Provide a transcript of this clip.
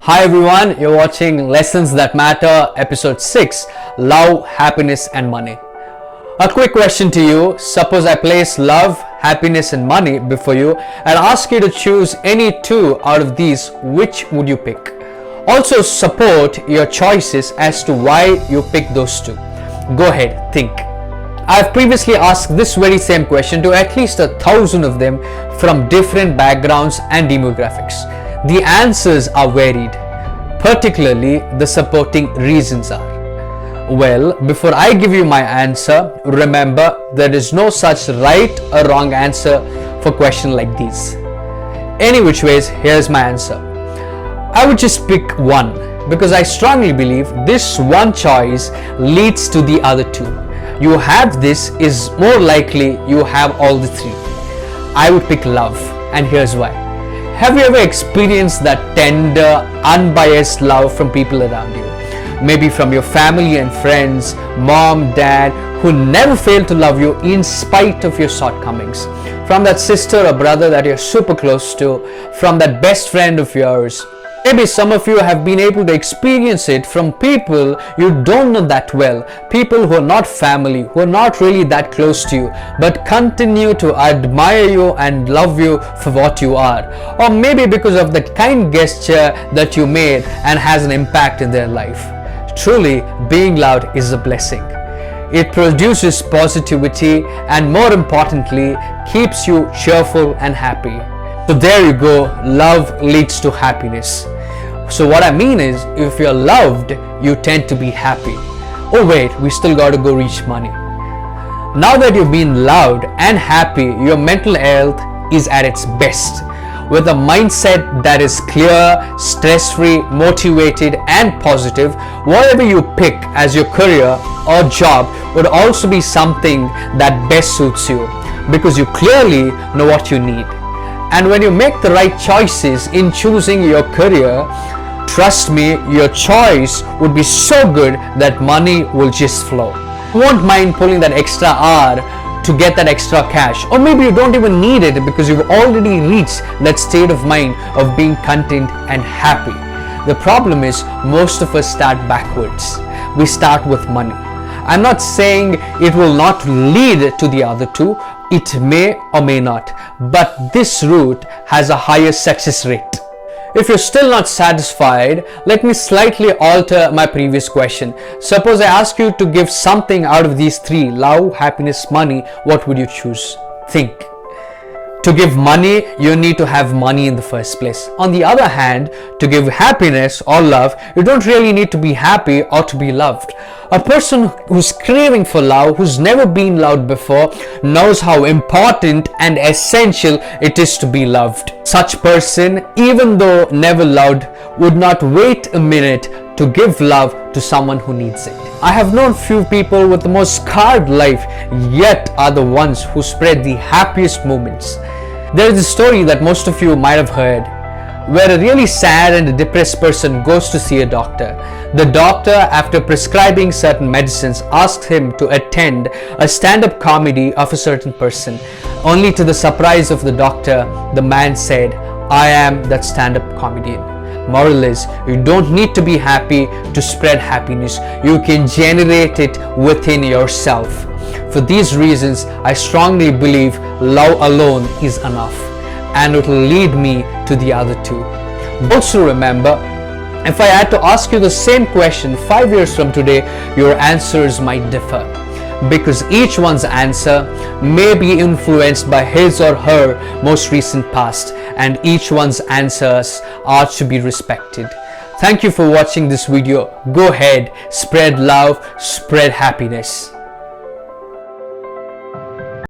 Hi everyone, you're watching Lessons That Matter, episode 6, Love, Happiness and Money. A quick question to you. Suppose I place love, happiness and money before you and ask you to choose any two out of these, which would you pick? Also support your choices as to why you pick those two. Go ahead, think. I've previously asked this very same question to at least 1,000 of them from different backgrounds and demographics. The answers are varied, particularly the supporting reasons are. Well, before I give you my answer, remember there is no such right or wrong answer for questions like these. Any which ways, here's my answer. I would just pick one because I strongly believe this one choice leads to the other two. You have this is more likely you have all the three. I would pick love, and here's why. Have you ever experienced that tender, unbiased love from people around you? Maybe from your family and friends, mom, dad, who never fail to love you in spite of your shortcomings. From that sister or brother that you're super close to, from that best friend of yours. Maybe some of you have been able to experience it from people you don't know that well, people who are not family, who are not really that close to you, but continue to admire you and love you for what you are. Or maybe because of the kind gesture that you made and has an impact in their life. Truly, being loved is a blessing. It produces positivity and more importantly, keeps you cheerful and happy. So there you go, love leads to happiness. So what I mean is, if you're loved, you tend to be happy. Oh wait, we still got to go reach money. Now that you've been loved and happy, your mental health is at its best. With a mindset that is clear, stress-free, motivated and positive, whatever you pick as your career or job would also be something that best suits you because you clearly know what you need. And when you make the right choices in choosing your career, trust me, your choice would be so good that money will just flow. You won't mind pulling that extra hour to get that extra cash, or maybe you don't even need it because you've already reached that state of mind of being content and happy. The problem is most of us start backwards. We start with money. I'm not saying it will not lead to the other two. It may or may not, but this route has a higher success rate. If you're still not satisfied, let me slightly alter my previous question. Suppose I ask you to give something out of these three, love, happiness, money, what would you choose? Think. To give money, you need to have money in the first place. On the other hand, to give happiness or love, you don't really need to be happy or to be loved. A person who's craving for love, who's never been loved before, knows how important and essential it is to be loved. Such person, even though never loved, would not wait a minute to give love to someone who needs it. I have known few people with the most scarred life, yet are the ones who spread the happiest moments. There is a story that most of you might have heard, where a really sad and depressed person goes to see a doctor. The doctor, after prescribing certain medicines, asks him to attend a stand-up comedy of a certain person. Only to the surprise of the doctor, the man said, "I am that stand-up comedian." Moral is, you don't need to be happy to spread happiness. You can generate it within yourself. For these reasons, I strongly believe love alone is enough, and it will lead me to the other two. Also remember, if I had to ask you the same question 5 years from today, your answers might differ, because each one's answer may be influenced by his or her most recent past, and each one's answers are to be respected. Thank you for watching this video. Go ahead, spread love, spread happiness.